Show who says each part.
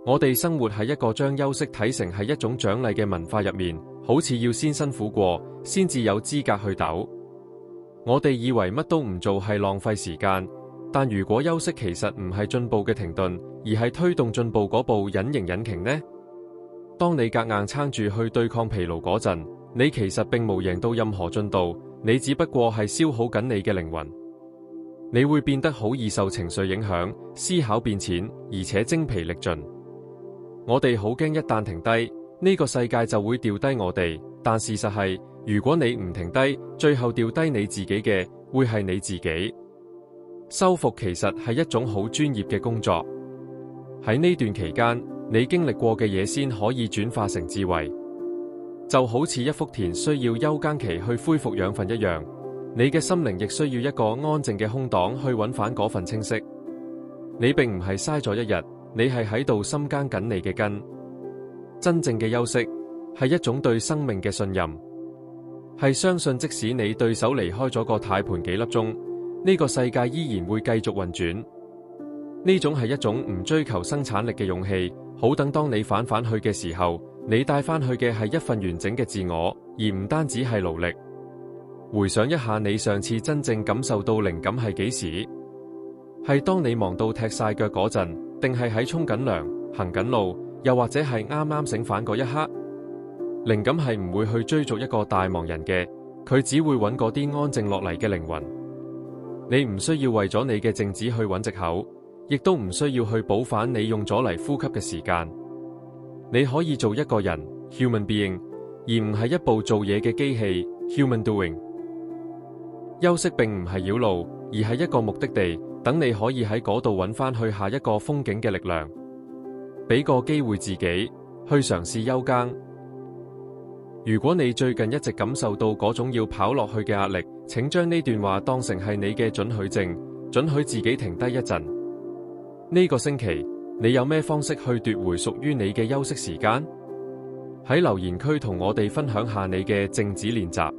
Speaker 1: 我哋生活喺一個將休息睇成係一種獎勵嘅文化入面，好似要先辛苦過，先至有資格去抖。我哋以為乜都唔做係浪費時間，但如果休息其實唔係進步嘅停頓，而係推動進步嗰部隱形引擎呢？當你夾硬撐住去對抗疲勞嗰陣，你其實並無贏到任何進度，你只不過係消耗緊你嘅靈魂。你會變得好易受情緒影響，思考變淺，而且精疲力盡。我哋好驚一旦停低，呢個世界就會掉低我哋。但事實係，如果你唔停低，最後掉低你自己嘅，會係你自己。修復其實係一種好專業嘅工作。喺呢段期間，你經歷過嘅嘢先可以轉化成智慧。就好似一幅田需要休耕期去恢復養分一樣，你嘅心靈亦需要一個安靜嘅空檔去揾返嗰份清晰。你並唔係嘥咗一日，你係喺度深耕緊你嘅根。真正嘅休息係一種對生命嘅信任，係相信即使你對手離開咗個軚盤幾粒鐘，呢個世界依然會繼續運轉。呢種係一種唔追求生產力嘅勇氣，好等當你返去嘅時候，你帶翻去嘅係一份完整嘅自我，而唔單止係勞力。回想一下你上次真正感受到靈感係幾時？係當你忙到踢晒腳嗰陣，定係喺沖緊涼、行緊路，又或者係啱啱醒返嗰一刻？靈感係唔會去追逐一個大忙人嘅，佢只會揾嗰啲安靜落嚟嘅靈魂。你唔需要為咗你嘅靜止去揾藉口，亦都唔需要去補返你用咗嚟呼吸嘅時間。你可以做一個人 human being， 而唔係一部做嘢嘅機器 human doing。休息並唔係繞路，而係一個目的地，等你可以喺嗰度揾返去下一個風景嘅力量。俾個機會自己去嘗試休耕。如果你最近一直感受到嗰種要跑落去嘅壓力，請將呢段話當成係你嘅准許證，准許自己停低一陣。呢個星期你有咩方式去奪回屬於你嘅休息時間？喺留言區同我哋分享下你嘅靜止練習。